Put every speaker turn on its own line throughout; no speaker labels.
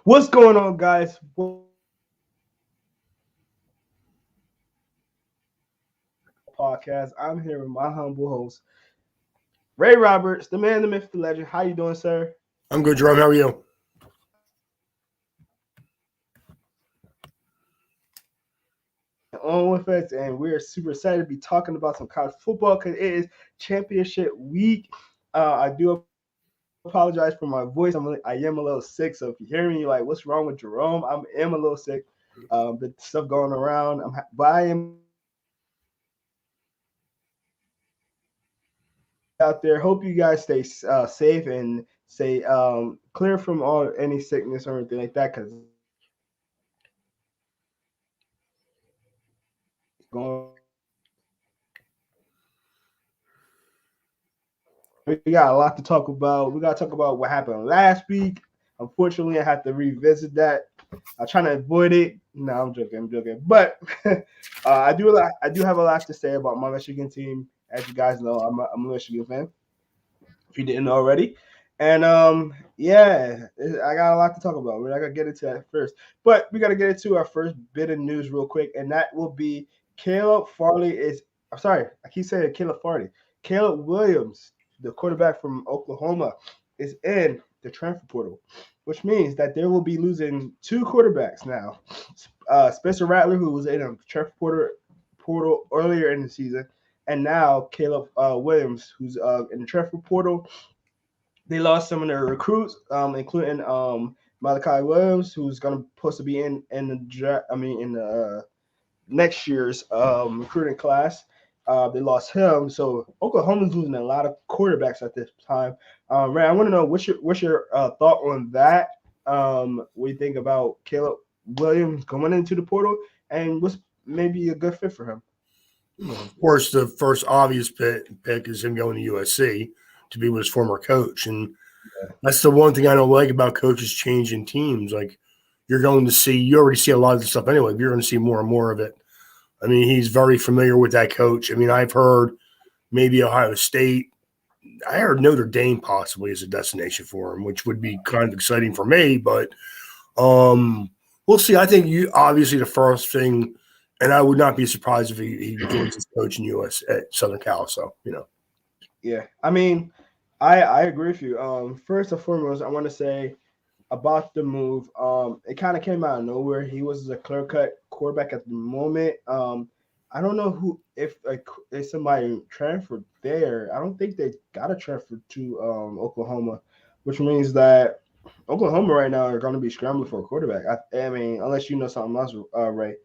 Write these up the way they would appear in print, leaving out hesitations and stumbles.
What's going on, guys? Podcast. I'm here with my humble host, Ray Roberts, the man, the myth, the legend. How you doing, sir?
I'm good, Jerome. How are you?
On with us, and we're super excited to be talking about some college football because it is championship week. I do apologize for my voice. I am a little sick, so if you hear me, you're like, "What's wrong with Jerome?" Am a little sick. The stuff going around. But I am excited to be talking about some college football. Out there. Hope you guys stay safe and stay clear from all any sickness or anything like that because it's going around. We got a lot to talk about. We got to talk about what happened last week. Unfortunately, I had to revisit that. I'm trying to avoid it. No, I'm joking. I'm joking. But I do have a lot to say about my Michigan team. As you guys know, I'm a Michigan fan. If you didn't already. And yeah, I got a lot to talk about. We're not gonna get into that first, but we gotta get into our first bit of news real quick, and that will be Caleb Farley is. I'm sorry, I keep saying Caleb Farley. Caleb Williams, the quarterback from Oklahoma, is in the transfer portal, which means that they will be losing two quarterbacks now. Spencer Rattler, who was in a transfer portal earlier in the season, and now Caleb Williams, who's in the transfer portal. They lost some of their recruits, including Malachi Williams, who's going to supposed to be in the draft. I mean, in the next year's recruiting class. They lost him, so Oklahoma's losing a lot of quarterbacks at this time. Ray, I want to know what's your thought on that? What you think about Caleb Williams going into the portal, and what's maybe a good fit for him?
Well, of course, the first obvious pick is him going to USC to be with his former coach. And that's the one thing I don't like about coaches changing teams. Like, you already see a lot of the stuff anyway, but you're going to see more and more of it. I mean, he's very familiar with that coach. I mean, I've heard maybe Ohio State. I heard Notre Dame possibly as a destination for him, which would be kind of exciting for me. But we'll see. I think you obviously the first thing, and I would not be surprised if he joins his coach in US at Southern Cal. So
Yeah, I mean, I agree with you. First and foremost, I want to say about the move. It kind of came out of nowhere. He was a clear cut quarterback at the moment. I don't know who if somebody transferred there. I don't think they got a transfer to Oklahoma, which means that Oklahoma right now are going to be scrambling for a quarterback. I mean, unless you know something else, Ray.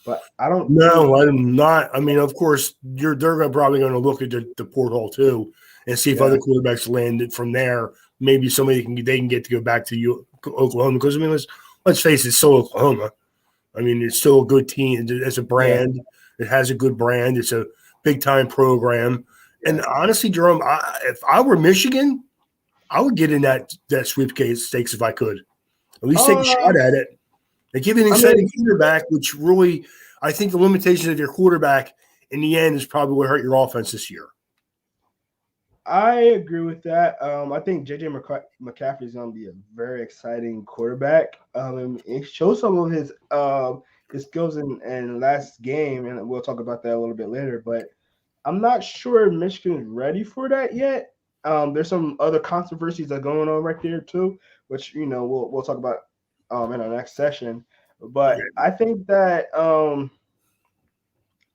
But I don't think.
no, I'm not. I mean, of course, probably going to look at the porthole too and see if
Yeah,
other quarterbacks landed from there. Maybe they can get to go back to Oklahoma because I mean, let's face it, it's still Oklahoma. I mean, it's still a good team. It's a
yeah,
brand. It has a good brand. It's a big time program. And
yeah.
honestly, Jerome, if I were Michigan, I would get in that sweepcase stakes if I could. At least take a
Uh,
shot at it. They give you an
I
exciting
mean,
quarterback, which really, I think the limitations of your quarterback in the end is probably what hurt your offense this year.
I agree with that. I think JJ McCaffrey is going to be a very exciting quarterback. And it shows some of his skills in last game, and we'll talk about that a little bit later. But I'm not sure Michigan is ready for that yet. There's some other controversies that are going on right there too, which we'll talk about in our next session. But I think that I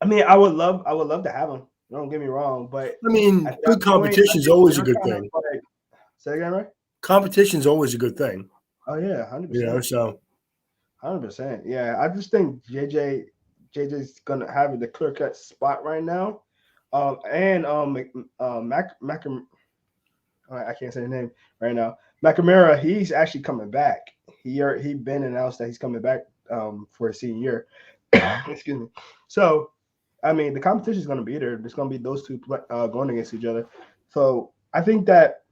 mean I would love to have him. Don't get me wrong, but
I mean,
at that
good
point, I
competition is
think
always a
they're
good
kind of
thing.
like say again, right?
Competition is always a good thing,
Oh yeah, 100%,
so
100%. Yeah, I just think JJ's gonna have the clear cut spot right now. And I can't say the name right now. McNamara, he's actually coming back. He been announced that he's coming back for his senior year. Excuse me. So I mean, the competition is going to be there. There's going to be those two going against each other. So I think that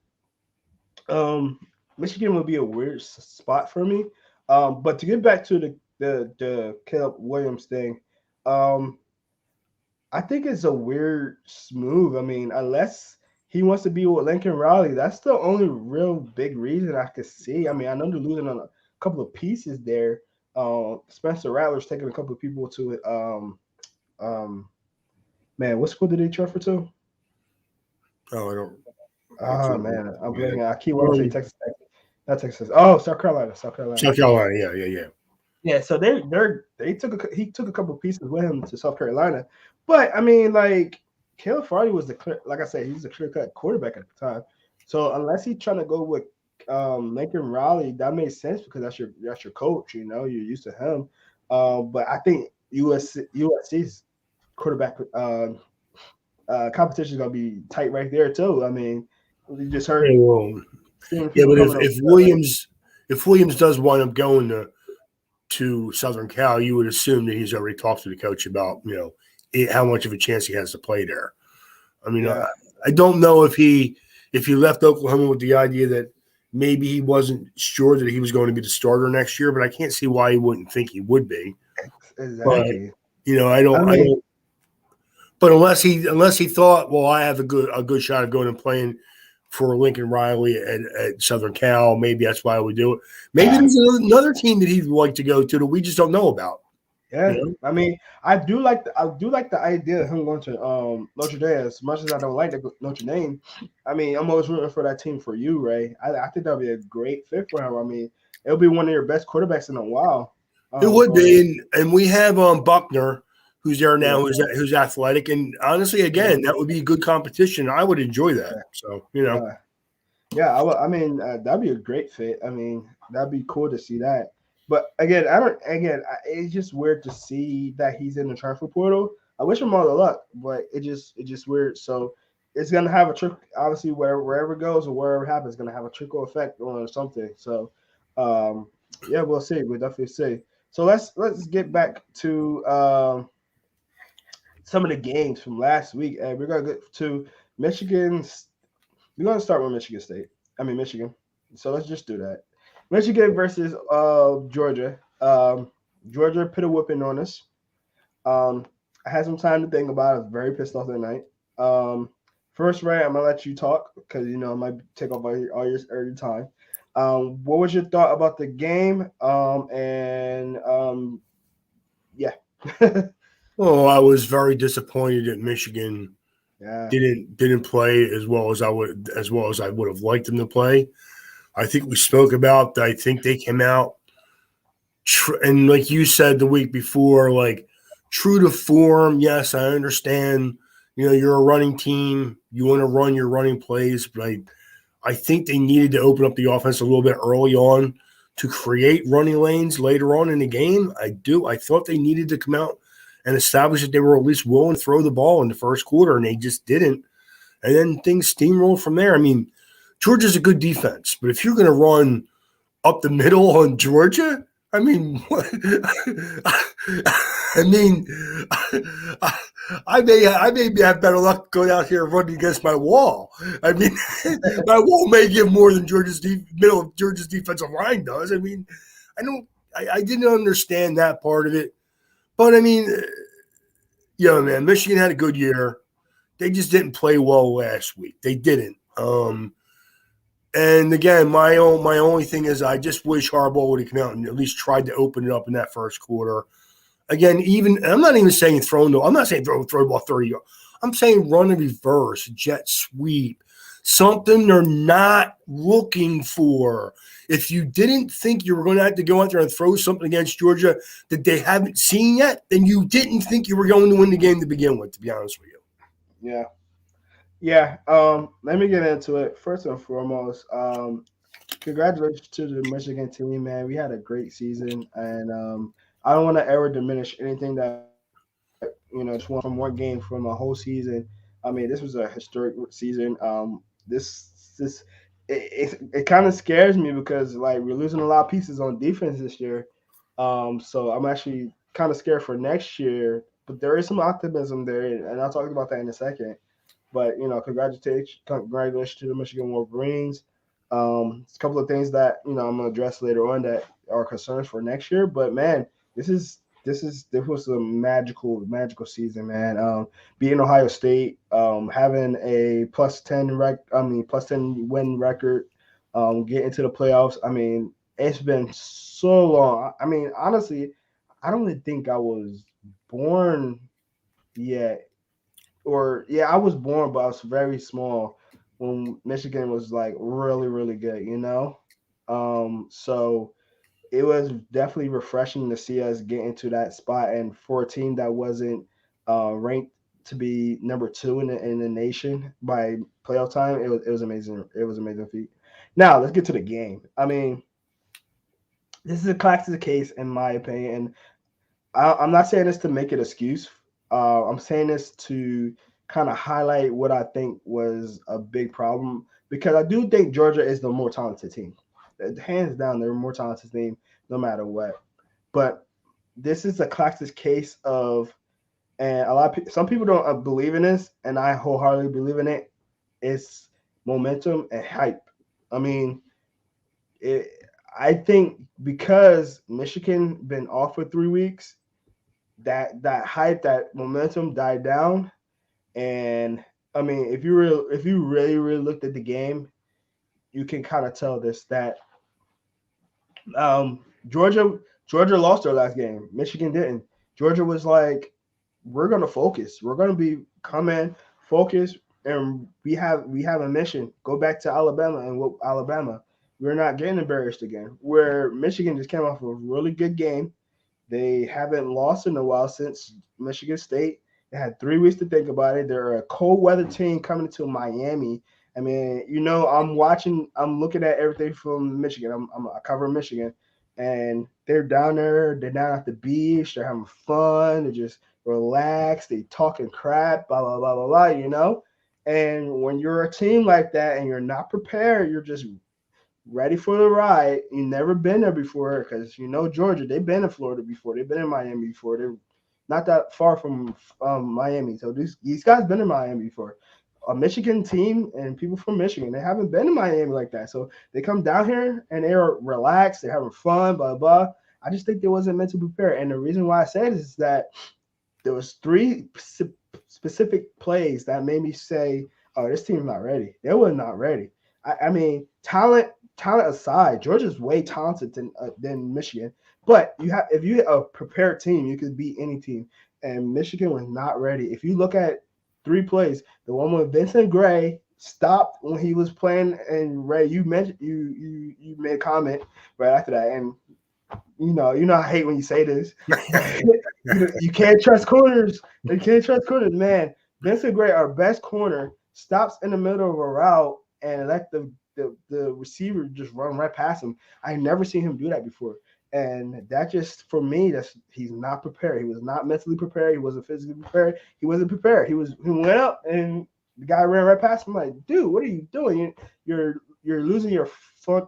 um, Michigan would be a weird spot for me. But to get back to the Caleb Williams thing, um, I think it's a weird move. I mean, unless he wants to be with Lincoln Riley, that's the only real big reason I could see. I mean, I know they're losing on couple of pieces there. Spencer Rattler's taking a couple of people to um man, what school did he transfer to?
Oh, I don't. I
Oh
can't.
man, I'm
Yeah.
blanking. I keep wanting to say Texas Tech. Not Texas. Oh, South Carolina. South Carolina.
South Carolina. Yeah, yeah, yeah.
Yeah, so they took he took a couple pieces with him to South Carolina, but I mean like Caleb Farley was the clear, like I said, he's a clear cut quarterback at the time. So unless he's trying to go with Lincoln Riley, that makes sense because that's your coach. You know, you're used to him. But I think USC's quarterback competition is gonna be tight right there too. I mean, we just
Yeah,
heard
well,
seeing
yeah,
people
but
coming up.
if Williams does wind up going to Southern Cal, you would assume that he's already talked to the coach about how much of a chance he has to play there. I mean,
Yeah,
I don't know if he left Oklahoma with the idea that maybe he wasn't sure that he was going to be the starter next year, but I can't see why he wouldn't think he would be. But
exactly.
I
I
don't, I
mean,
don't. But unless he thought, well, I have a good shot of going and playing for Lincoln Riley at Southern Cal, maybe that's why I would do it. Maybe there's another team that he'd like to go to that we just don't know about.
yeah. I mean, I do like the idea of him going to Notre Dame as much as I don't like the Notre Dame. I mean, I'm always rooting for that team for you, Ray. I think that'd be a great fit for him. I mean, it'll be one of your best quarterbacks in a while.
It would
Going,
be, and we have Buckner, who's there
yeah,
now, who's athletic, and honestly,
yeah,
again, that would be good competition. I would enjoy that. So
yeah. Yeah, I mean, that'd be a great fit. I mean, that'd be cool to see that. But again, I don't. Again, it's just weird to see that he's in the transfer portal. I wish him all the luck, but it's just weird. So it's gonna have a trick. Obviously, wherever it goes or wherever it happens, it's gonna have a trickle effect on something. So, um, yeah, we'll see. We'll definitely see. So let's get back to some of the games from last week, and we're gonna get to Michigan's we're gonna start with Michigan State. I mean Michigan. So let's just do that. Michigan versus Georgia. Georgia put a whooping on us. I had some time to think about it. I was very pissed off that night. First, Ray, I'm gonna let you talk because I might take off all your early time. What was your thought about the game? And yeah,
Oh, I was very disappointed that Michigan
yeah,
didn't play as well as I would have liked them to play. I think we spoke about. I think they came out and like you said the week before, like true to form. Yes, I understand. You're a running team. You want to run your running plays, but I think they needed to open up the offense a little bit early on to create running lanes later on in the game. I do. I thought they needed to come out and establish that they were at least willing to throw the ball in the first quarter, and they just didn't. And then things steamrolled from there. I mean, Georgia's a good defense, but if you're going to run up the middle on Georgia, I mean, what? I mean, I may have better luck going out here and running against my wall. I mean, my wall may give more than middle of Georgia's defensive line does. I mean, I didn't understand that part of it, but I mean, man, Michigan had a good year. They just didn't play well last week. They didn't. And again, my only thing is I just wish Harbaugh would have come out and at least tried to open it up in that first quarter. Again, I'm not even saying I'm not saying throw the ball 30 yards. I'm saying run a reverse, jet sweep, something they're not looking for. If you didn't think you were going to have to go out there and throw something against Georgia that they haven't seen yet, then you didn't think you were going to win the game to begin with, to be honest with you.
yeah, yeah. Let me get into it. First and foremost, congratulations to the Michigan team, man. We had a great season, and I don't want to ever diminish anything that just won from one game from a whole season. I mean, this was a historic season. This it kind of scares me because like we're losing a lot of pieces on defense this year. So I'm actually kind of scared for next year, but there is some optimism there, and I'll talk about that in a second. But congratulations to the Michigan Wolverines. A couple of things that I'm gonna address later on that are concerns for next year. But man, this was a magical season, man. Beating Ohio State, having a plus 10 win record, getting to the playoffs. I mean, It's been so long. I mean, honestly, I don't even think I was born yet. Or yeah, I was born, but I was very small when Michigan was like really, really good, you know? So it was definitely refreshing to see us get into that spot and for a team that wasn't ranked to be number two in the nation by playoff time. It was amazing. It was amazing feat. Now let's get to the game. I mean, this is a classic case in my opinion. And I'm not saying this to make an excuse. I'm saying this to kind of highlight what I think was a big problem because I do think Georgia is the more talented team. Hands down, they're a more talented team no matter what. But this is a classic case of, and a lot of some people don't believe in this, and I wholeheartedly believe in it. It's momentum and hype. I mean, it, I think because Michigan been off for 3 weeks, that hype, that momentum died down. And I mean, if you really looked at the game, you can kind of tell this that um, Georgia Georgia lost their last game. Michigan didn't. Georgia was like, we're gonna focus. We're gonna be come in, focus, and we have a mission. Go back to Alabama and what Alabama. We're not getting embarrassed again. Where Michigan just came off a really good game. They haven't lost in a while since Michigan State. They had 3 weeks to think about it. They're a cold weather team coming to Miami. I mean, I'm looking at everything from Michigan. I cover Michigan, and they're down there. They're down at the beach. They're having fun. They're just relaxed. They talking crap, blah blah blah blah blah. And when you're a team like that and you're not prepared, you're just ready for the ride. You never been there before because Georgia. They've been in Florida before. They've been in Miami before. They're not that far from Miami. So these guys been in Miami before. A Michigan team and people from Michigan, they haven't been in Miami like that. So they come down here and they're relaxed. They're having fun. Blah blah. I just think they wasn't meant to prepare. And the reason why I say this is that there was three specific plays that made me say, "Oh, this team's not ready." They were not ready. I mean, talent aside, Georgia's way talented than Michigan. But if you a prepared team, you could beat any team. And Michigan was not ready. If you look at 3 plays, the one with Vincent Gray stopped when he was playing, and Ray, you mentioned you made a comment right after that, and I hate when you say this. You can't trust corners. You can't trust corners, man. Vincent Gray, our best corner, stops in the middle of a route and let the receiver just run right past him. I never seen him do that before. And that just for me, he's not prepared. He was not mentally prepared. He wasn't physically prepared. He wasn't prepared. He went up and the guy ran right past him. I'm like, dude, what are you doing? You're losing your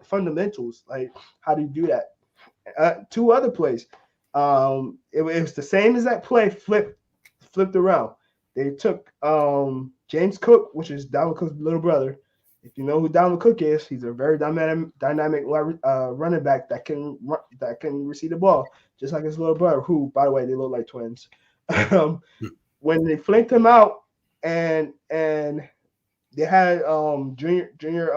fundamentals. Like, how do you do that? 2 other plays. It was the same as that play, flipped around. They took James Cook, which is Dalvin Cook's little brother. If you know who Dalvin Cook is, he's a very dynamic running back that can receive the ball, just like his little brother, who, by the way, they look like twins. When they flanked him out, and they had junior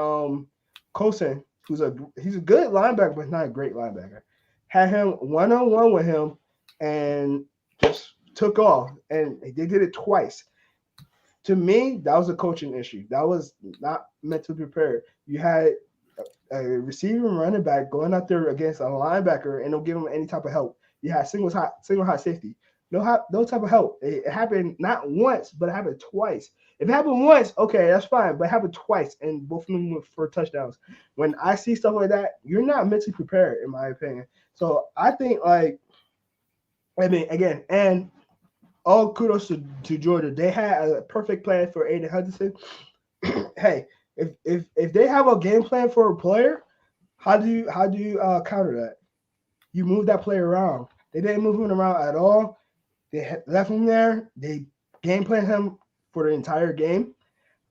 Cosen, he's a good linebacker, but not a great linebacker. Had him 1-on-1 with him, and just took off, and they did it twice. To me, that was a coaching issue. That was not mentally prepared. You had a receiver and running back going out there against a linebacker and don't give him any type of help. You had single high safety. No type of help. It happened not once, but it happened twice. If it happened once, okay, that's fine. But it happened twice, and both of them were for touchdowns. When I see stuff like that, you're not mentally prepared, in my opinion. So I think, again, and all kudos to Georgia. They had a perfect plan for Aiden Hutchinson. Hey, if they have a game plan for a player, how do you counter that? You move that player around. They didn't move him around at all. They left him there. They game planned him for the entire game.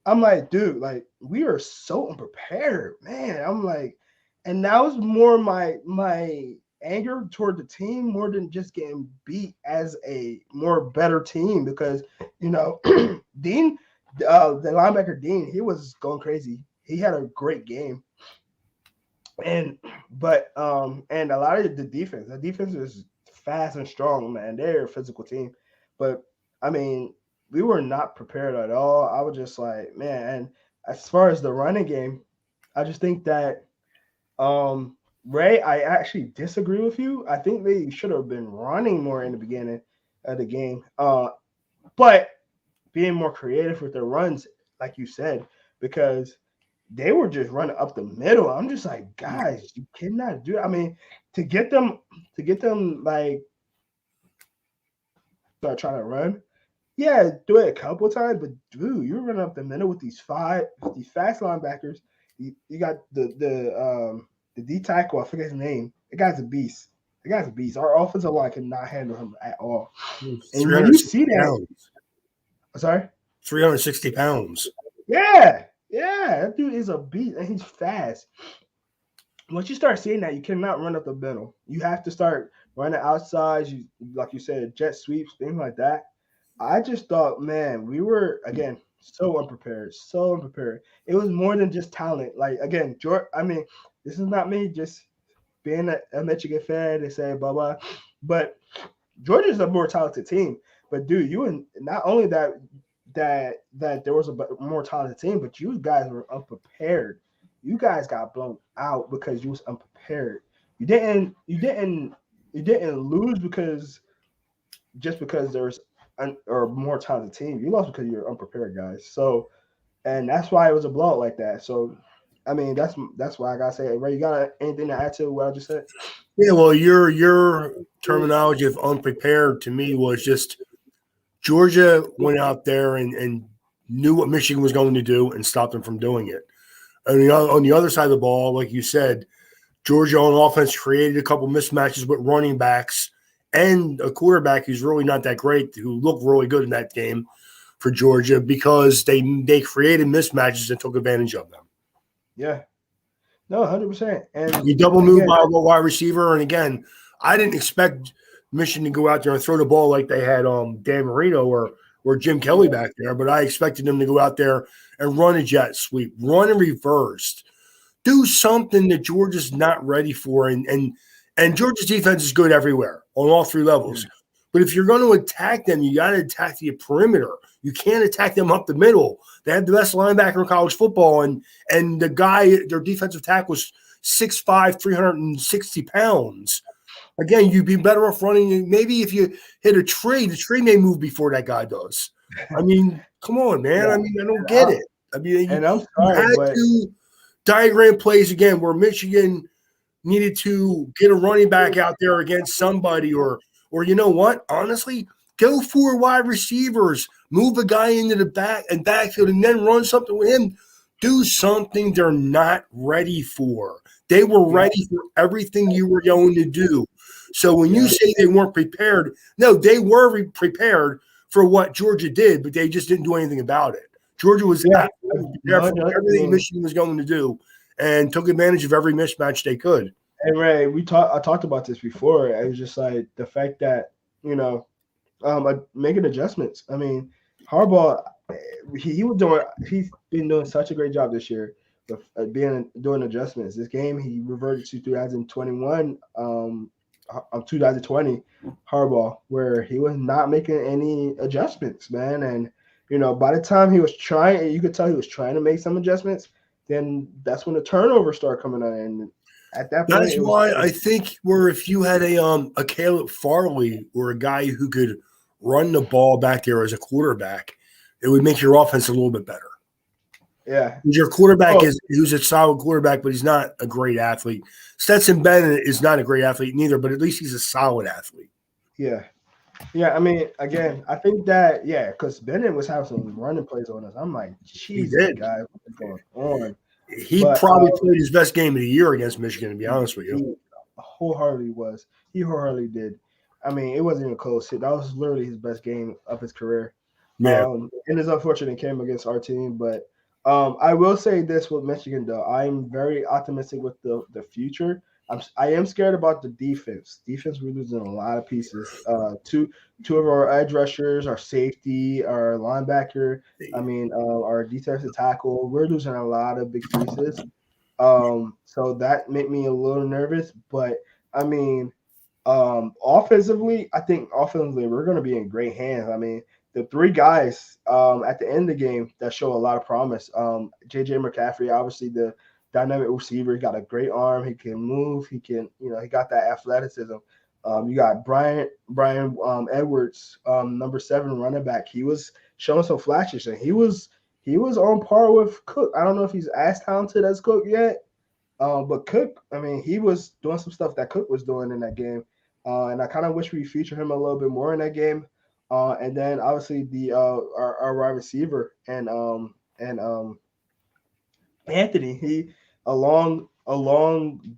I'm like, dude, like we are so unprepared, man. I'm like, and that was more my anger toward the team more than just getting beat as a more better team because Dean, the linebacker Dean, he was going crazy. He had a great game. And a lot of the defense is fast and strong, man. They're a physical team, but I mean, we were not prepared at all. I was just like, man. And as far as the running game, I just think that Ray, I actually disagree with you. I think they should have been running more in the beginning of the game, but being more creative with their runs, like you said, because they were just running up the middle. I'm just like, guys, you cannot do it. I mean, to get them, like start trying to run. Yeah, do it a couple times, but dude, you're running up the middle with these fast linebackers. You got the D tackle. I forget his name. The guy's a beast. The guy's a beast. Our offensive line cannot handle him at all. And when you
360
see that,
pounds.
sorry,
360 pounds.
yeah, yeah, that dude is a beast and he's fast. Once you start seeing that, you cannot run up the middle. You have to start running outside. You like you said, jet sweeps, things like that. I just thought, man, we were again so unprepared, so unprepared. It was more than just talent. Like again, George. I mean, this is not me just being a Michigan fan and saying blah blah, but Georgia's a more talented team. But dude, you and not only that there was a more talented team, but you guys were unprepared. You guys got blown out because you was unprepared. You didn't lose because just because there's or more talented team. You lost because you're unprepared, guys. So and that's why it was a blowout like that. So I mean that's why I gotta say, Ray, you got anything to add to what I just said?
Yeah, well, your terminology of unprepared to me was just Georgia went out there and knew what Michigan was going to do and stopped them from doing it. On the other side of the ball, like you said, Georgia on offense created a couple mismatches with running backs and a quarterback who's really not that great, who looked really good in that game for Georgia because they created mismatches and took advantage of them.
Yeah. No, 100%. And
You double move
again,
by a wide receiver, and again, I didn't expect Michigan to go out there and throw the ball like they had Dan Marino or Jim Kelly back there, but I expected them to go out there and run a jet sweep, run and reverse, do something that Georgia's not ready for. And Georgia's defense is good everywhere on all three levels. But if you're going to attack them, you got to attack the perimeter. You can't attack them up the middle. They had the best linebacker in college football, and the guy, their defensive tackle was 6'5", 360 pounds. Again, you'd be better off running. Maybe if you hit a tree, the tree may move before that guy does. I mean, come on, man.
yeah.
I mean, I don't get it. I mean,
And I'm
you
sorry,
had
but
to diagram plays again where Michigan needed to get a running back out there against somebody, or you know what? Honestly, go for wide receivers, move a guy into the backfield, and then run something with him. Do something they're not ready for. They were ready for everything you were going to do. So when you say they weren't prepared, no, they were prepared for what Georgia did, but they just didn't do anything about it. Georgia was absolutely prepared for everything Michigan was going to do and took advantage of every mismatch they could.
And Ray, I talked about this before. It was just like the fact that making adjustments. I mean, Harbaugh, he's been doing such a great job this year with doing adjustments. This game he reverted to 2021, 2020 Harbaugh, where he was not making any adjustments, man. And by the time he was trying, you could tell he was trying to make some adjustments. Then that's when the turnover started coming on, and at that point,
That's why I think if you had a Caleb Farley or a guy who could run the ball back there as a quarterback, it would make your offense a little bit better.
Yeah,
your quarterback who's a solid quarterback, but he's not a great athlete. Stetson Bennett is not a great athlete neither, but at least he's a solid athlete.
Yeah. Yeah, I mean, again, I think that because Bennett was having some running plays on us. I'm like, Jesus, guys, what's going on?
He probably played his best game of the year against Michigan, to be honest with you.
He wholeheartedly did. I mean, it wasn't even close. That was literally his best game of his career.
Yeah.
And it's unfortunate it came against our team, but I will say this with Michigan, though. I'm very optimistic with the future. I am scared about the defense. Defense, we're losing a lot of pieces. Two of our edge rushers, our safety, our linebacker. I mean, our defensive tackle. We're losing a lot of big pieces. So that made me a little nervous. But I mean, offensively, I think offensively we're going to be in great hands. I mean, the three guys at the end of the game that show a lot of promise. JJ McCaffrey, obviously the dynamic receiver, he got a great arm. He can move. He can, he got that athleticism. You got Brian Edwards, number 7 running back. He was showing some flashes, and he was on par with Cook. I don't know if he's as talented as Cook yet, but Cook, I mean, he was doing some stuff that Cook was doing in that game, and I kind of wish we featured him a little bit more in that game. And then obviously the our wide receiver and Anthony, he a long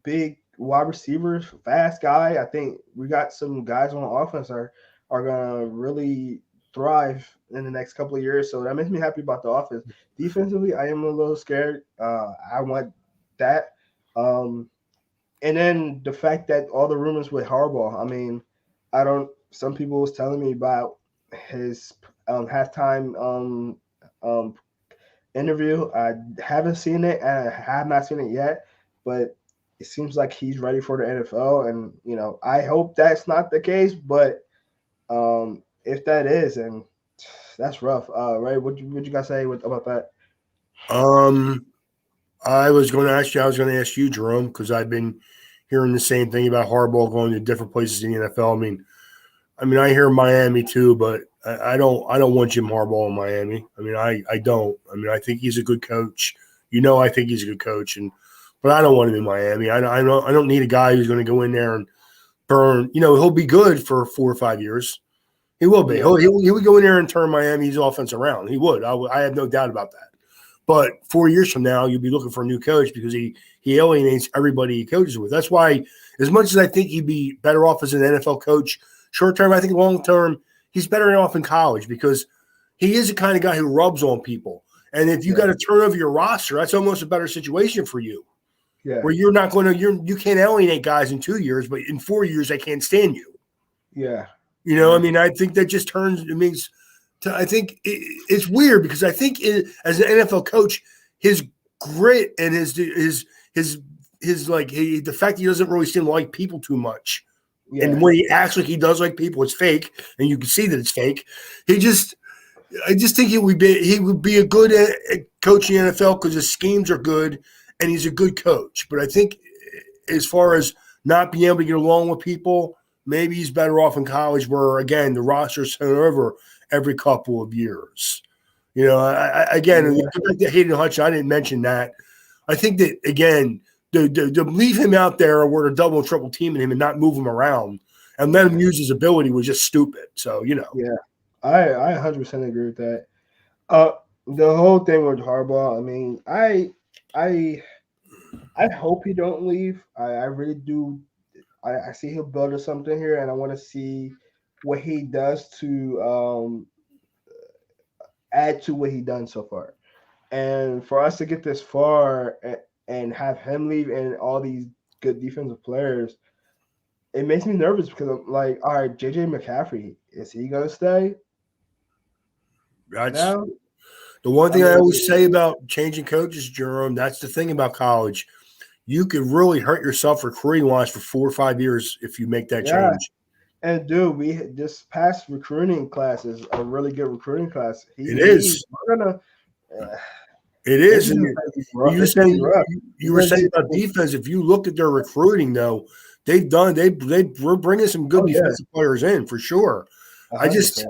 big wide receiver, fast guy. I think we got some guys on offense are gonna really thrive in the next couple of years. So that makes me happy about the offense. Defensively, I am a little scared. I want that. Um, and then the fact that all the rumors with Harbaugh. I mean, I don't. Some people was telling me about his halftime um, interview. I haven't seen it, and I have not seen it yet. But it seems like he's ready for the NFL, and I hope that's not the case. But if that is, and that's rough. Right? What you guys say about that?
Um, I was going to ask you. I was going to ask you, Jerome, because I've been hearing the same thing about Harbaugh going to different places in the NFL. I mean, I hear Miami too, but I don't. I don't want Jim Harbaugh in Miami. I mean, I don't. I mean, I think he's a good coach. I think he's a good coach, but I don't want him in Miami. I don't need a guy who's going to go in there and burn. He'll be good for 4 or 5 years. He will be.
Yeah,
He would go in there and turn Miami's offense around. He would. I have no doubt about that. But 4 years from now, you'll be looking for a new coach because he alienates everybody he coaches with. That's why, as much as I think he'd be better off as an NFL coach, short term, I think long term, he's better off in college because he is the kind of guy who rubs on people. And if you got to turn over your roster, that's almost a better situation for you.
yeah,
Where you're not going to, you can't alienate guys in 2 years, but in 4 years, they can't stand you.
yeah,
I mean, I think that just turns, it means, I think it's weird because I think as an NFL coach, his grit and the fact that he doesn't really seem to like people too much.
yeah.
And when he acts like he does like people, it's fake, and you can see that it's fake. I just think he would be a good coach in the NFL because his schemes are good and he's a good coach. But I think as far as not being able to get along with people, maybe he's better off in college where, again, the roster's turned over every couple of years. Again, back to Hayden Hutchinson, I didn't mention that. I think that, again, to leave him out there where they're double and triple teaming him and not move him around and let him use his ability was just stupid. So,
Yeah, I 100% agree with that. The whole thing with Harbaugh, I mean, I hope he don't leave. I really do. I see he'll build us something here, and I want to see what he does to add to what he done so far. And for us to get this far and have him leave and all these good defensive players, it makes me nervous because I'm like, all right, JJ McCaffrey, is he gonna stay
that's
now?
the one
I
thing I
mean,
always say about changing coaches, Jerome. That's the thing about college. You could really hurt yourself recruiting wise for 4 or 5 years if you make that
yeah.
change.
And dude, we this past recruiting class is a really good recruiting class.
It is.
We're gonna. Uh,
It
this
is.
is
And
gonna be rough.
you were
It's gonna be
saying
rough.
you were saying about defense. If you look at their recruiting, though, we're bringing some good
Oh yeah,
defensive players in for sure. I just
100%.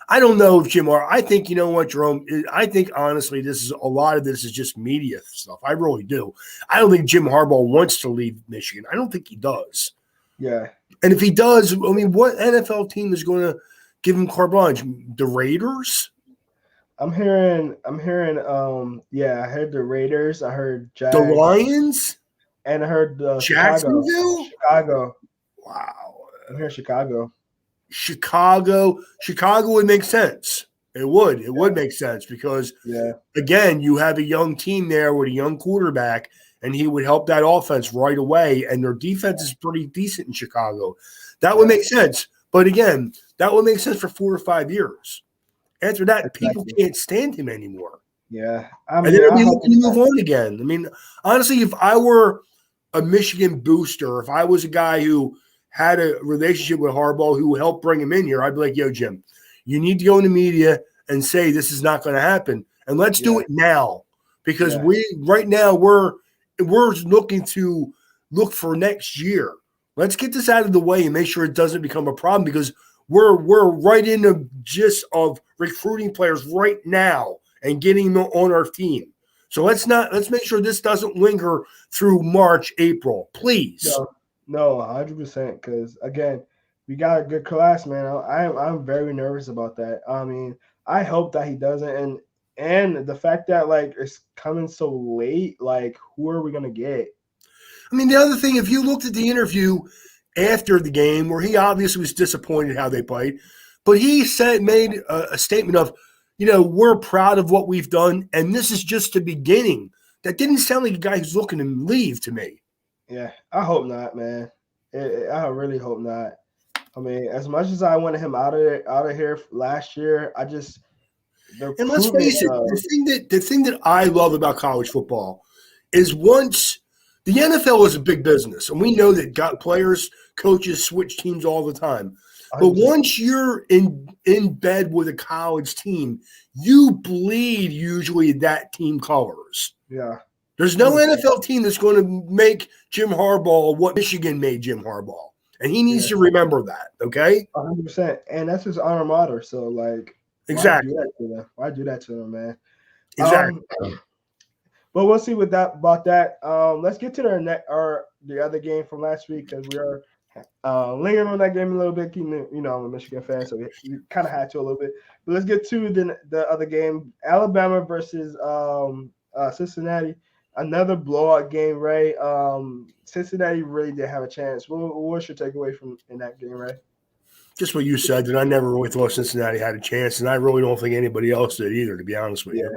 I don't know if Jim. I think you know what, Jerome. I think honestly, a lot of this is just media stuff. I really do. I don't think Jim Harbaugh wants to leave Michigan. I don't think he does.
Yeah,
And if he does, I mean, what NFL team is going to give him carte blanche? The Raiders?
I'm hearing. Yeah, I heard the Raiders. I heard
The
Jags,
Lions?
and I heard Chicago.
Jacksonville?
Chicago.
Wow.
I'm hearing Chicago.
Chicago would make sense. It would make sense because
Yeah,
again, you have a young team there with a young quarterback, and he would help that offense right away. And their defense is pretty decent in Chicago. That would
yeah,
make sense. But again, that would make sense for 4 or 5 years. After that, people
exactly.
can't stand him anymore.
Yeah, I
And
mean,
then I'd
I
be
hope
looking to move on again. I mean, honestly, if I were a Michigan booster, if I was a guy who had a relationship with Harbaugh who helped bring him in here, I'd be like, yo, Jim, you need to go in the media and say this is not going to happen. And let's do
yeah,
it now. Because
yeah,
right now we're looking to look for next year. Let's get this out of the way and make sure it doesn't become a problem because we're right in the gist of recruiting players right now and getting them on our team. So let's make sure this doesn't linger through March, April, please.
no, no, 100%. Because again, we got a good class, man. I'm very nervous about that. I mean, I hope that he doesn't, and the fact that like it's coming so late, like who are we gonna get?
I mean, the other thing, if you looked at the interview after the game, where he obviously was disappointed how they played, but he made a statement of, we're proud of what we've done, and this is just the beginning. That didn't sound like a guy who's looking to leave to me.
Yeah, I hope not, man. I really hope not. I mean, as much as I wanted him out of here last year, I just the
And let's
recruitment.
face it, the thing that I love about college football is once the NFL is a big business, and we know that got players, coaches switch teams all the time. But
100%.
once you're in bed with a college team, you bleed usually that team colors.
Yeah,
There's no
100%.
NFL team that's going to make Jim Harbaugh what Michigan made Jim Harbaugh. And he needs
Yeah,
to remember that, okay?
100%. And that's his alma mater. So like, why do
Exactly.
that to them? Why do that to them, man?
Exactly.
Um, but we'll see with that about that. Let's get to the other game from last week because we are lingering on that game a little bit. I'm a Michigan fan, so we kind of had to a little bit. But let's get to the other game: Alabama versus Cincinnati. Another blowout game, right? Cincinnati really did have a chance. What's your takeaway from in that game, right?
Just what you said, that I never really thought Cincinnati had a chance, and I really don't think anybody else did either, to be honest with
Yeah,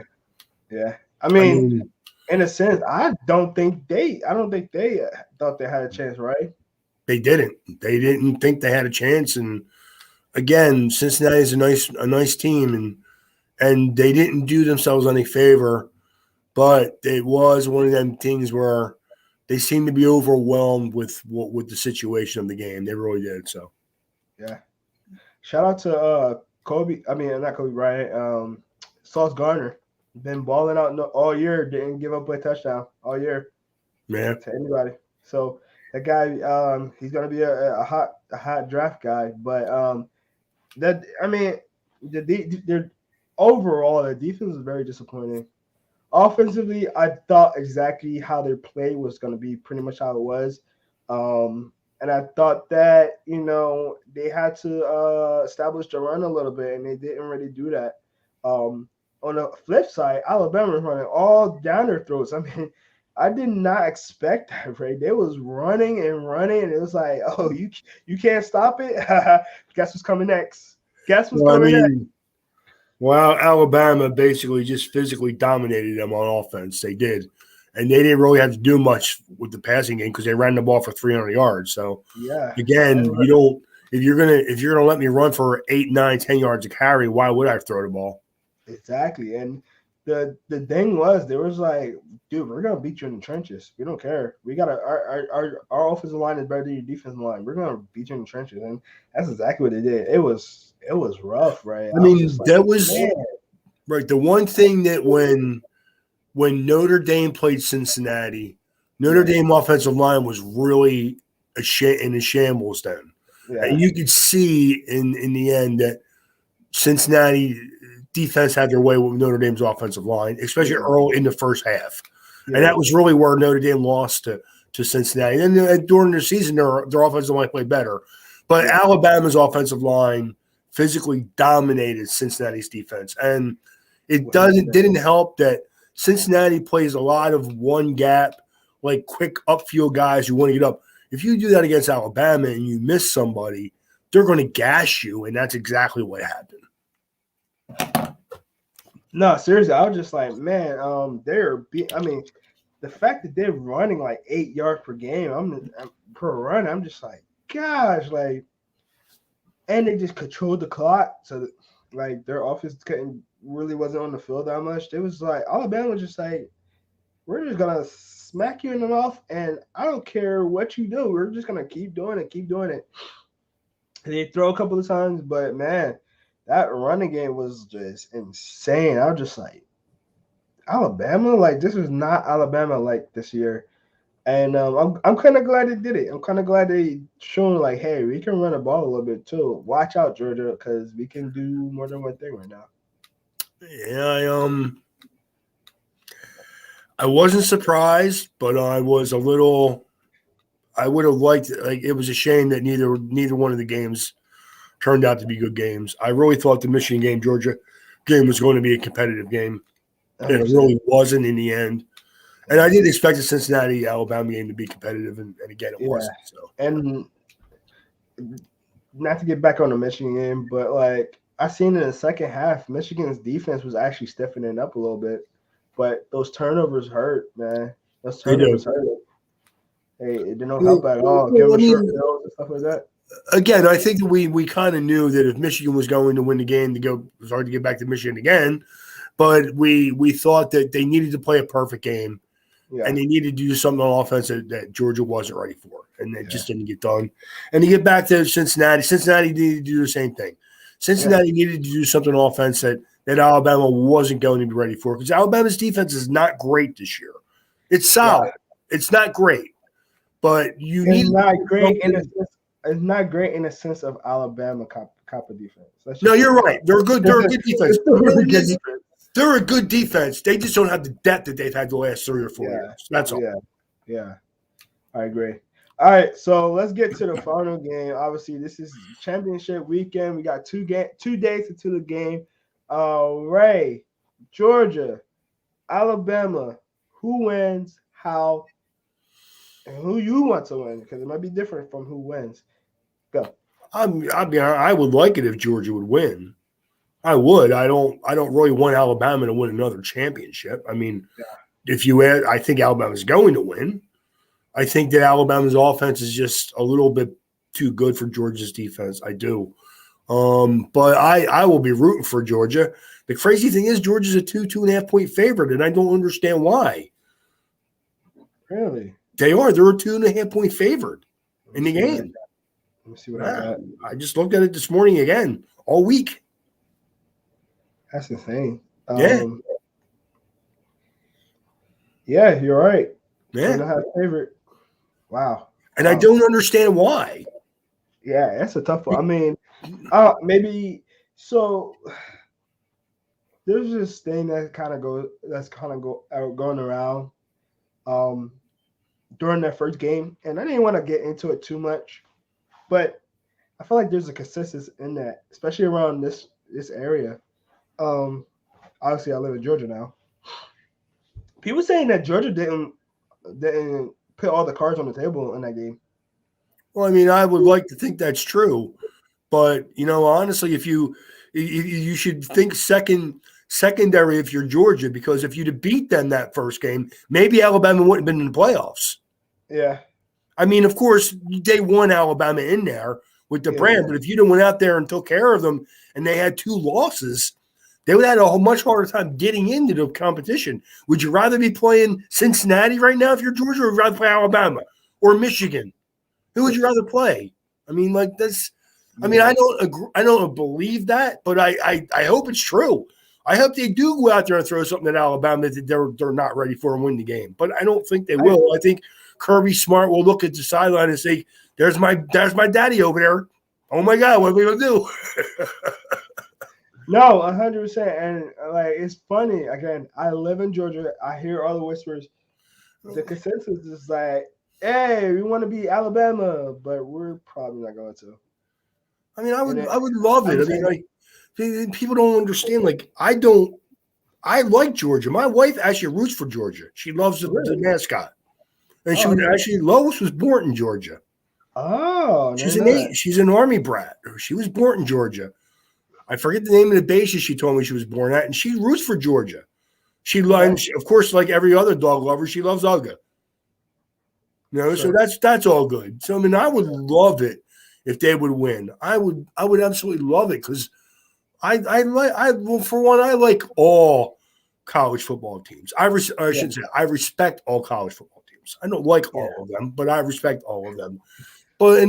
you.
yeah. I
I
mean,
mean,
in a sense, I don't think they thought they had a chance, right?
they didn't. They didn't think they had a chance. And again, Cincinnati is a nice team, and they didn't do themselves any favor. But it was one of them things where they seemed to be overwhelmed with the situation of the game. They really did. So
Yeah. Shout out to Kobe. I mean, not Kobe Bryant. Sauce Gardner been balling out all year. Didn't give up a touchdown all year
yeah,
to anybody. So that guy, he's gonna be a hot draft guy. But that I mean, the overall the defense is very disappointing. Offensively, I thought exactly how their play was going to be, pretty much how it was. And I thought that, they had to establish the run a little bit, and they didn't really do that. On the flip side, Alabama was running all down their throats. I mean, I did not expect that, right? They was running and running, and it was like, oh, you can't stop it? Guess what's coming next? Guess what's
well, I
coming next?
mean, well, Alabama basically just physically dominated them on offense. They did, and they didn't really have to do much with the passing game because they ran the ball for 300 yards. So
Yeah.
again, you don't if you're gonna let me run for 8, 9, 10 yards of carry, why would I throw the ball?
Exactly. And the thing was, there was like, dude, we're gonna beat you in the trenches. We don't care. We got our offensive line is better than your defensive line. We're gonna beat you in the trenches, and that's exactly what they did. It was rough, right?
I
I was just
mean,
like,
that was
man,
right. The one thing that when Notre Dame played Cincinnati, Notre
yeah,
Dame offensive line was really in a shambles then. And
yeah,
you could see in the end that Cincinnati defense had their way with Notre Dame's offensive line, especially
yeah,
early in the first half. And
yeah.
that was really where Notre Dame lost to Cincinnati. And then during the season, their offensive line played better. But
Yeah.
Alabama's offensive line physically dominated Cincinnati's defense. And it didn't help that Cincinnati plays a lot of one gap, like quick upfield guys who want to get up. If you do that against Alabama and you miss somebody, they're going to gash you, and that's exactly what happened.
No, seriously, I was just like, man, I mean, the fact that they're running like 8 yards per game, I'm per run, I'm just like, gosh, like, and they just controlled the clock, so that, like their offense couldn't really wasn't on the field that much. It was like Alabama was just like, we're just gonna smack you in the mouth, and I don't care what you do. We're just gonna keep doing it, keep doing it. And they throw a couple of times, but man, that running game was just insane. I was just like, Alabama, like this is not Alabama like this year. And I'm kind of glad they did it. I'm kind of glad they shown like, hey, we can run the ball a little bit too. Watch out, Georgia, because we can do more than one thing right now.
Yeah, I wasn't surprised, but I was a little. I would have liked like it was a shame that neither one of the games turned out to be good games. I really thought the Michigan game, Georgia game was going to be a competitive game. And it really wasn't in the end. And I did expect the Cincinnati Alabama game to be competitive, and again, it wasn't. So,
and not to get back on the Michigan game, but like I seen in the second half, Michigan's defense was actually stiffening up a little bit, but those turnovers hurt, man. Those turnovers hurt. Hey, it didn't help at all. Give them short bills and stuff like that.
Again, I think we kind of knew that if Michigan was going to win the game, it was hard to get back to Michigan again. But we thought that they needed to play a perfect game. Yeah. And they needed to do something on offense that Georgia wasn't ready for, and that just didn't get done. And to get back to Cincinnati, Cincinnati needed to do the same thing. Cincinnati needed to do something on offense that Alabama wasn't going to be ready for, because Alabama's defense is not great this year. It's solid. Yeah. It's not great, but
it's not great in a sense. It's not great in the sense of Alabama cop of defense.
No, you're right. They're good. They're a good defense. They're a good defense. They just don't have the depth that they've had the last 3 or 4 years. That's all.
Yeah. I agree. All right, so let's get to the final game. Obviously, this is championship weekend. We got 2 days until the game. Ray, Georgia, Alabama. Who wins? How? And who you want to win? Because it might be different from who wins. Go.
I would like it if Georgia would win. I would. I don't really want Alabama to win another championship. I mean, if you add, I think Alabama's going to win. I think that Alabama's offense is just a little bit too good for Georgia's defense. I do. But I will be rooting for Georgia. The crazy thing is Georgia's a 2.5 point favorite, and I don't understand why.
Really?
They are. They're a 2.5 point favorite in the game.
Let me see what I got.
I just looked at it this morning again, all week.
That's insane.
Yeah,
you're right.
Yeah,
2.5 favorite. Wow.
And I don't understand why.
Yeah, that's a tough one. I mean, maybe so. There's this thing that going around during that first game, and I didn't want to get into it too much, but I feel like there's a consensus in that, especially around this area. Obviously, I live in Georgia now. People saying that Georgia didn't put all the cards on the table in that game.
Well, I mean, I would like to think that's true, but honestly, if you should think secondary if you're Georgia, because if you'd have beat them that first game, maybe Alabama wouldn't have been in the playoffs.
Yeah.
I mean, of course, they won Alabama in there with the brand, but if you'd have went out there and took care of them and they had 2 losses, they would have had a much harder time getting into the competition. Would you rather be playing Cincinnati right now if you're Georgia, or would you rather play Alabama or Michigan? Who would you rather play? I mean, like this. I mean, I don't believe that, but I hope it's true. I hope they do go out there and throw something at Alabama that they're not ready for and win the game. But I don't think they will. I think Kirby Smart will look at the sideline and say, "There's my daddy over there. Oh my God, what are we gonna do?"
No, 100%. And like, it's funny. Again, I live in Georgia. I hear all the whispers. The consensus is like, "Hey, we want to beat Alabama, but we're probably not going to."
I mean, I would love it. I mean, like, people don't understand. Like, I like Georgia. My wife actually roots for Georgia. She loves the mascot, and Lois was born in Georgia.
Oh,
she's an Army brat. She was born in Georgia. I forget the name of the bases she told me she was born at, and she roots for Georgia. Of course, like every other dog lover, she loves Uga. So that's all good. So I mean, I would love it if they would win. I would absolutely love it, because Well, for one, I like all college football teams. I should say I respect all college football teams. I don't like all of them, but I respect all of them. But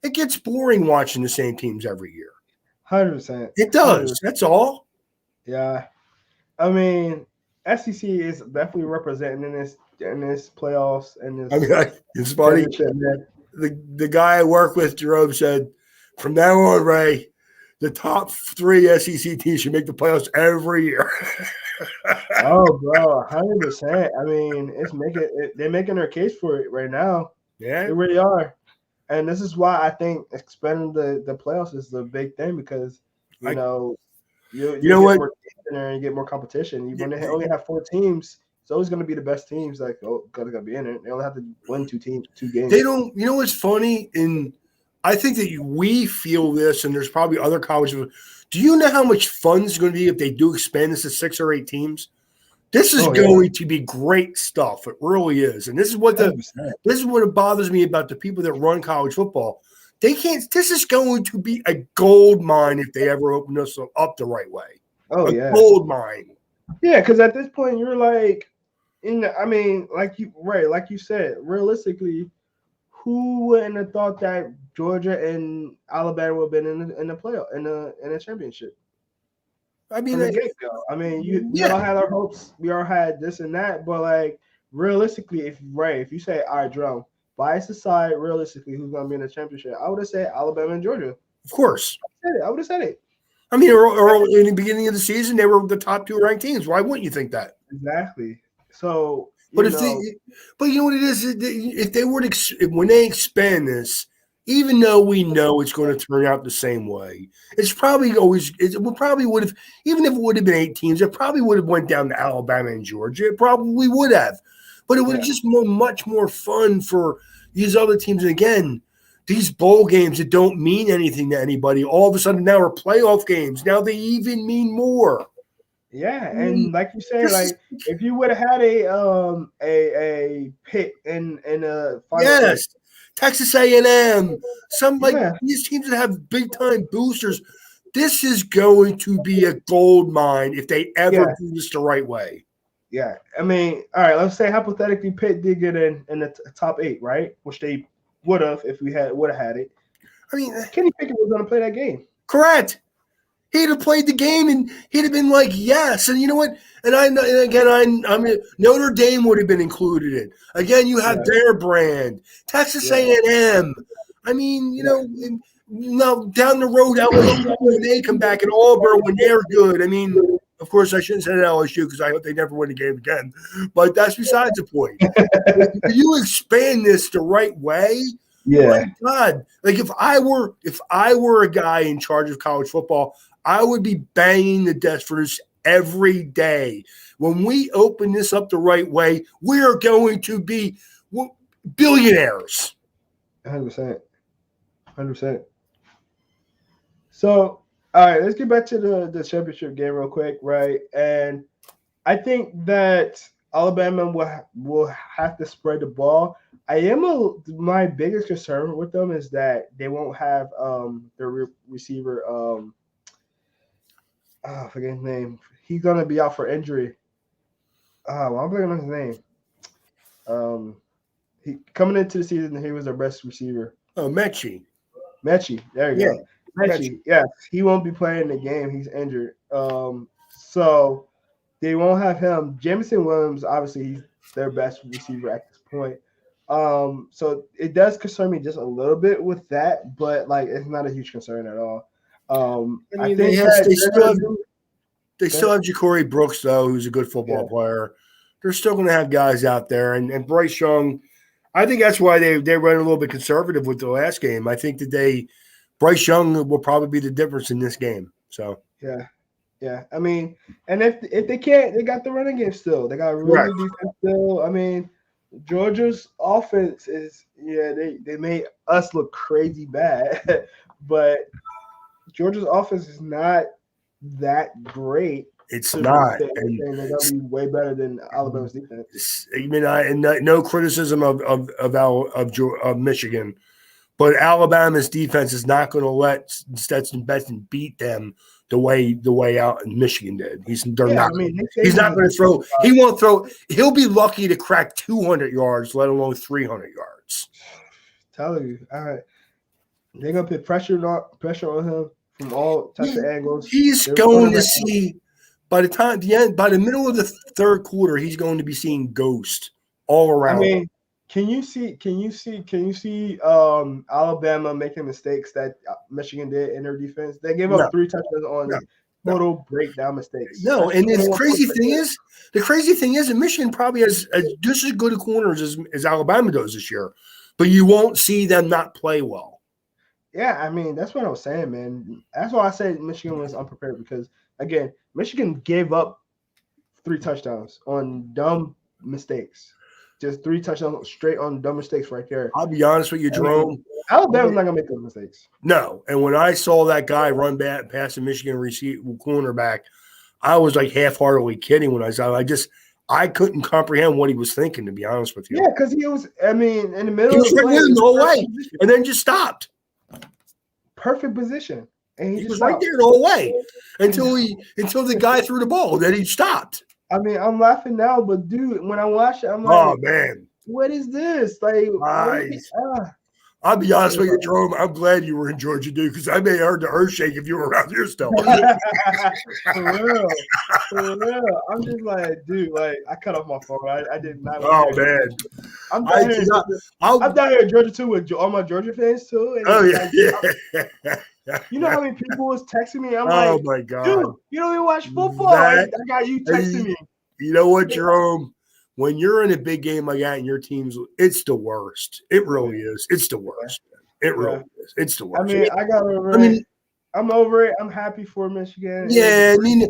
it gets boring watching the same teams every year.
100%.
It does.
100%.
That's all.
Yeah. I mean, SEC is definitely representing in this playoffs and this
I mean, it's funny.
championship, man.
The guy I work with, Jerome, said, from now on, Ray, the top 3 SEC teams should make the playoffs every year.
Oh, bro, 100%. I mean, they're making their case for it right now.
Yeah,
They really are. And this is why I think expanding the playoffs is the big thing because you know you
know
get
what?
more teams in there and you get more competition. When they only have 4 teams, it's always going to be the best teams gotta be in it. They only have to win 2 games.
They don't. You know what's funny? And I think that we feel this, and there's probably other colleges. Do you know how much fun it's going to be if they do expand this to 6 or 8 teams? This is going to be great stuff. It really is. And this is what bothers me about the people that run college football. They can't. This is going to be a gold mine if they ever open us up the right way. Gold mine.
Yeah, because at this point you're like, like you said, realistically, who wouldn't have thought that Georgia and Alabama would have been in the playoff in a championship?
I mean,
from the get-go. I mean, we all had our hopes. We all had this and that, but like realistically, if you say, all right, Drum, bias aside, realistically, who's going to be in the championship? I would have said Alabama and Georgia.
Of course,
I would have said it.
I mean, early, in the beginning of the season, they were the top 2 ranked teams. Why wouldn't you think that?
Exactly. So,
but you know what it is? If they were when they expand this. Even though we know it's going to turn out the same way, it's probably always. It probably would have, even if it would have been 8 teams, it probably would have went down to Alabama and Georgia. It probably would have, but it would have just much more fun for these other teams. And again, these bowl games that don't mean anything to anybody, all of a sudden now are playoff games. Now they even mean more.
Yeah, and like you said, like if you would have had a pit in a final
Texas A&M, these teams that have big time boosters. This is going to be a gold mine if they ever do this the right way.
Yeah, I mean, all right. Let's say hypothetically, Pitt did get in the top 8, right? Which they would have if we would have had it. I mean, Kenny Pickett was going to play that game.
Correct. He'd have played the game and he'd have been like, yes. And you know what? I mean, Notre Dame would have been included in. Again, you have their brand, Texas A&M. I mean, now down the road, LSU when they come back, and Auburn when they're good. I mean, of course, I shouldn't say LSU because I hope they never win a game again. But that's besides the point. If you expand this the right way, my God, like if I were a guy in charge of college football, I would be banging the desk for this every day. When we open this up the right way, we are going to be billionaires.
100%. 100%. So, all right, let's get back to the championship game real quick, right? And I think that Alabama will have to spread the ball. My biggest concern with them is that they won't have their receiver I forget his name. He's gonna be out for injury. I'm forgetting his name. He coming into the season, he was their best receiver.
Oh, Mechie.
There you go. Mechie. Yes, he won't be playing the game. He's injured. So they won't have him. Jameson Williams, obviously, he's their best receiver at this point. So it does concern me just a little bit with that, but like it's not a huge concern at all. I think they
still have Ja'Cory Brooks, though, who's a good football player. They're still going to have guys out there. And Bryce Young, I think that's why they ran a little bit conservative with the last game. I think that Bryce Young will probably be the difference in this game. So
yeah. I mean, and if they can't, they got the running game still. They got really good defense still. I mean, Georgia's offense is they made us look crazy bad, but Georgia's offense is not that great.
It's not.
And they're going to be way better than Alabama's defense.
I mean, no criticism of Michigan, But Alabama's defense is not going to let Stetson Bennett beat them the way out in Michigan did. They're
Yeah,
not.
I mean,
He's not going to throw. He won't throw. He'll be lucky to crack 200 yards, let alone 300 yards.
Telling you, all right, they're gonna put pressure on him from all types of angles.
He's going to see by the middle of the third quarter, he's going to be seeing ghost all around.
I mean, can you see Alabama making mistakes that Michigan did in their defense? They gave up 3 touchdowns on total breakdown mistakes.
No, and the crazy thing is, that Michigan probably has just as good a corners as Alabama does this year, but you won't see them not play well.
Yeah, I mean, that's what I was saying, man. That's why I said Michigan was unprepared because, again, Michigan gave up 3 touchdowns on dumb mistakes. Just 3 touchdowns straight on dumb mistakes right there.
I'll be honest with you, Jerome.
Alabama's not going to make those mistakes.
No, and when I saw that guy run back past the Michigan cornerback, I was like half-heartedly kidding when I couldn't comprehend what he was thinking, to be honest with you.
Yeah, because he was, I mean, in the middle
he was
of the
right there the whole way, and then just stopped.
Perfect position. And he
was right there the whole way until the guy threw the ball. Then he stopped.
I mean, I'm laughing now, but dude, when I watch it, I'm like,
oh man,
what is this? Like,
I'll be honest with you, Jerome. I'm glad you were in Georgia, dude, because I may have heard the earth shake if you were around here still.
For real. I'm just like, dude, like I cut off my phone. I did not.
Oh man,
I'm down here in Georgia too with all my Georgia fans too. And you know how many people was texting me? I'm like,
oh my god,
dude, you don't even watch football. I got you texting me.
You know what, Jerome? When you're in a big game like that and your team's, it's the worst. It really is. It's the worst. It really is. It's the worst.
I mean, I got over it. I'm over it. I'm happy for Michigan.
Yeah, I mean,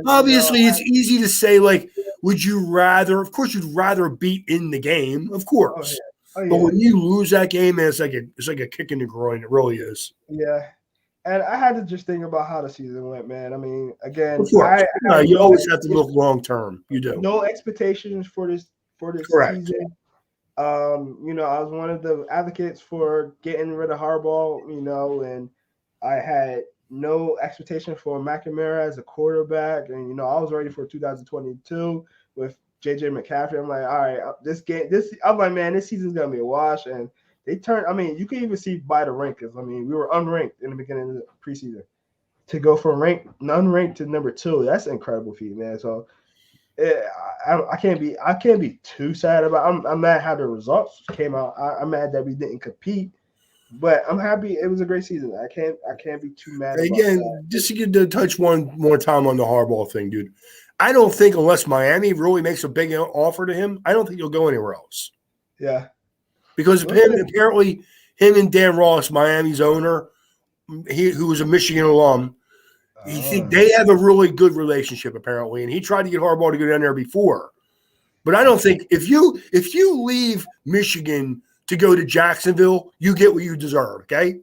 obviously it's easy to say, like, would you rather? Of course, you'd rather be in the game, of course. But when you lose that game, it's like a kick in the groin. It really is.
Yeah. And I had to just think about how the season went, man. I mean, again,
you always have to look long term. You do.
No expectations for this season. I was one of the advocates for getting rid of Harbaugh, and I had no expectation for McNamara as a quarterback. And, I was ready for 2022 with JJ McCaffrey. I'm like, all right, I'm like, man, this season's going to be a wash. And they turned, I mean, you can even see by the rankings. I mean, we were unranked in the beginning of the preseason. To go from unranked to number 2, that's an incredible feat, man. So I can't be too sad about. I'm mad how the results came out. I'm mad that we didn't compete, but I'm happy. It was a great season. I can't be too mad.
Again, just to get to touch one more time on the Harbaugh thing, dude. I don't think unless Miami really makes a big offer to him, I don't think he'll go anywhere else.
Yeah.
Because apparently him and Dan Ross, Miami's owner, who was a Michigan alum, they have a really good relationship apparently, and he tried to get Harbaugh to go down there before. But I don't think if you leave Michigan to go to Jacksonville, you get what you deserve. Okay.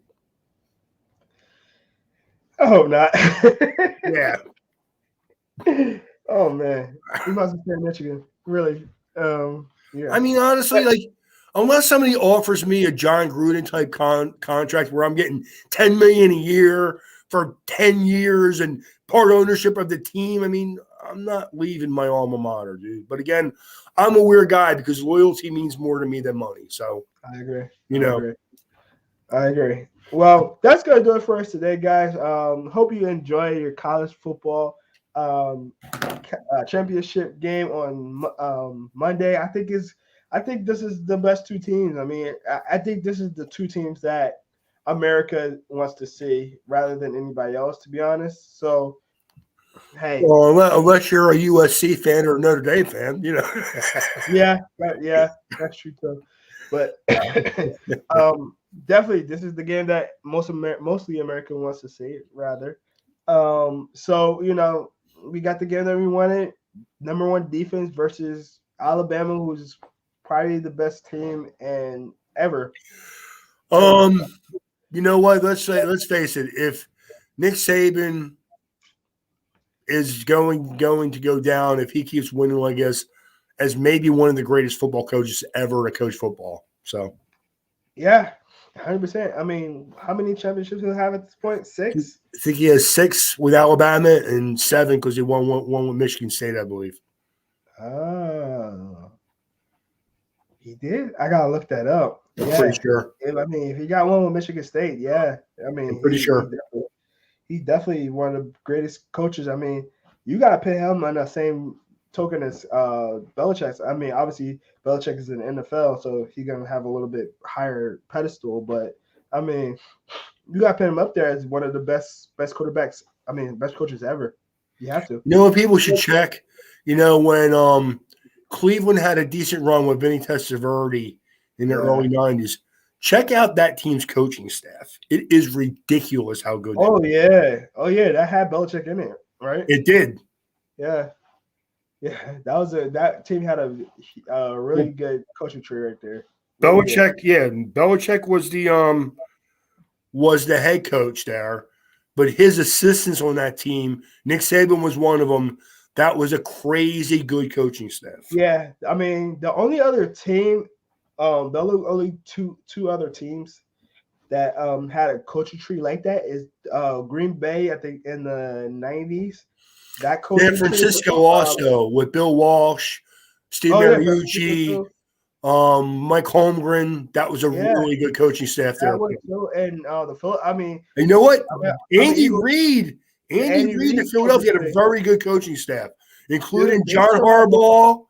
I hope not.
Yeah.
Oh man, we must have in Michigan. Really. Yeah.
I mean, honestly, like. Unless somebody offers me a John Gruden type contract where I'm getting $10 million a year for 10 years and part ownership of the team, I mean, I'm not leaving my alma mater, dude. But again, I'm a weird guy because loyalty means more to me than money. So
I agree.
I
agree. Well, that's gonna do it for us today, guys. Hope you enjoy your college football championship game on Monday. I think this is the best 2 teams. I mean, I think this is the 2 teams that America wants to see rather than anybody else, to be honest. So, hey.
Well, unless you're a USC fan or a Notre Dame fan,
Yeah, that's true too. But definitely, this is the game that mostly America wants to see, rather. So, we got the game that we wanted. Number 1 defense versus Alabama, who's probably the best team ever.
You know what? Let's face it. If Nick Saban is going to go down, if he keeps winning, I guess, as maybe one of the greatest football coaches ever to coach football. So,
yeah, 100%. I mean, how many championships does he have at this point? Six?
I think he has 6 with Alabama and 7 because he won one with Michigan State, I believe.
Oh, he did. I gotta look that up.
I'm pretty
Yeah,
sure.
if he got one with Michigan State, yeah. I
I'm
mean,
pretty sure.
he's definitely one of the greatest coaches. I mean, you gotta put him on the same token as Belichick. I mean, obviously Belichick is in the NFL, so he's gonna have a little bit higher pedestal. But I mean, you gotta put him up there as one of the best quarterbacks. I mean, best coaches ever. You have to.
You know what people should check? When Cleveland had a decent run with Vinny Testaverde in the
Yeah.
early 90s, check out that team's coaching staff. It is ridiculous how good they
Oh
were.
yeah. Oh yeah. That had Belichick in it, right?
It did.
Yeah. Yeah. That team had a really
Well,
good coaching tree right there. Really good.
Belichick was the head coach there, but his assistants on that team, Nick Saban was one of them. That was a crazy good coaching staff.
Yeah. I mean, the only other team, the only two other teams that had a coaching tree like that is Green Bay. I think in the '90s, that
San
coaching tree.
Francisco also with Bill Walsh, Steve
Oh yeah, San Francisco
Mariucci,
too.
Mike Holmgren. That was a
Yeah,
really good coaching staff
that
there.
was so. And the Phil. I mean,
And you know what? Andy
Eagles.
Reid, Andy
Andy
Reid in
Reid coaching
Philadelphia had a
tree.
very good coaching staff, including
They
John
still have
Harbaugh,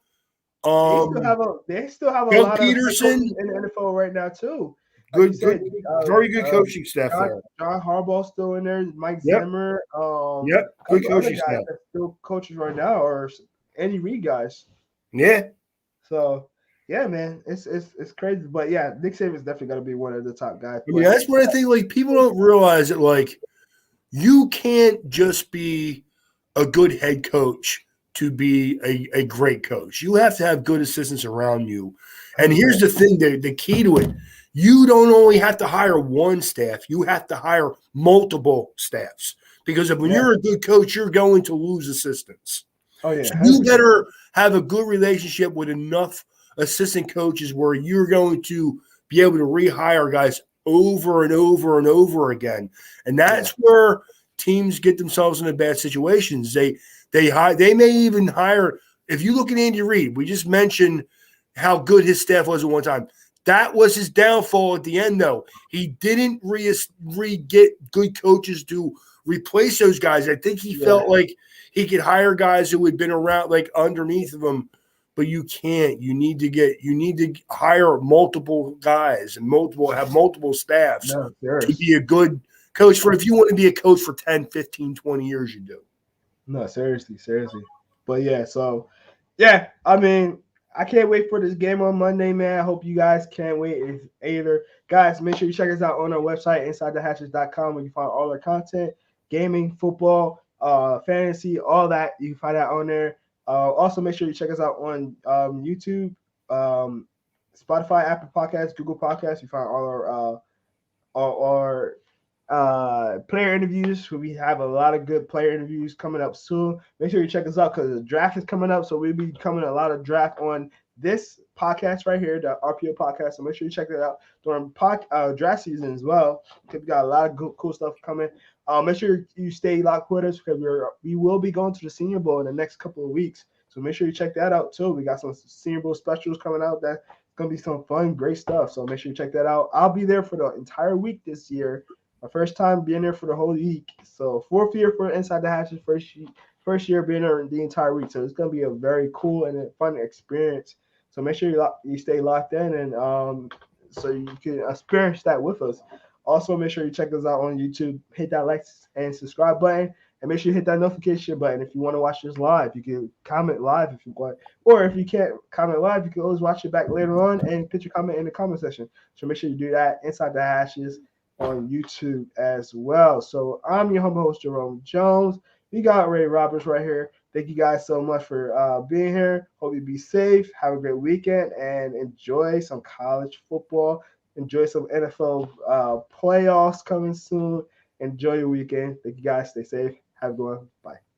they still have a
Doug
lot of head coaches
Peterson.
in the NFL right now too. Like you
Good,
said,
good, very good coaching staff
John,
there.
John Harbaugh still in there. Mike
Yep,
Zimmer.
yep,
A
good
couple other
coaching
guys
staff.
that still coaches right now are Andy Reid guys.
Yeah,
So yeah, man, it's crazy. But yeah, Nick Saban is definitely gonna be one of the top guys.
I mean
But
that's one thing. Like people don't realize that you can't just be a good head coach to be a great coach. You have to have good assistants around you. And here's
100%.
the thing, the key to it. You don't only have to hire one staff, you have to hire multiple staffs. Because when
Yeah.
you're a good coach, you're going to lose assistants.
Oh yeah,
So you
100%.
better have a good relationship with enough assistant coaches where you're going to be able to rehire guys over and over and over again. And
Yeah.
that's where teams get themselves into bad situations. They may even hire. If you look at Andy Reid, we just mentioned how good his staff was at one time. That was his downfall at the end, though. He didn't get good coaches to replace those guys. I think he
Yeah.
felt like he could hire guys who had been around like underneath of him, but you can't. You need to hire multiple guys and have multiple staffs
No,
to
serious.
be a good coach. For if you want to be a coach for 10, 15, 20 years, you do.
No, seriously. But yeah, so yeah, I mean, I can't wait for this game on Monday, man. I hope you guys can't wait either. Guys, make sure you check us out on our website, insidethehashes.com, where you find all our content, gaming, football, fantasy, all that. You can find that on there. Also, make sure you check us out on YouTube, um, Spotify, Apple Podcasts, Google Podcasts. You find all our player interviews. We have a lot of good player interviews coming up soon. Make sure you check us out because the draft is coming up. So we'll be coming a lot of draft on this podcast right here, the RPO podcast. So make sure you check that out during draft season as well. We got a lot of good, cool stuff coming. Make sure you stay locked with us because we will be going to the Senior Bowl in the next couple of weeks. So make sure you check that out too. We got some Senior Bowl specials coming out that's gonna be some fun, great stuff. So make sure you check that out. I'll be there for the entire week this year. My first time being there for the whole week. So 4th year for Inside the Hatches, first year being there the entire week. So it's gonna be a very cool and a fun experience. So make sure you stay locked in and so you can experience that with us. Also, make sure you check us out on YouTube. Hit that like and subscribe button, and make sure you hit that notification button if you want to watch this live. You can comment live if you want, or if you can't comment live, you can always watch it back later on and put your comment in the comment section. So make sure you do that. Inside the Hashes on YouTube as well. So I'm your humble host, Jerome Jones. We got Ray Roberts right here. Thank you guys so much for being here. Hope you be safe. Have a great weekend and enjoy some college football. Enjoy some NFL playoffs coming soon. Enjoy your weekend. Thank you guys. Stay safe. Have a good one. Bye.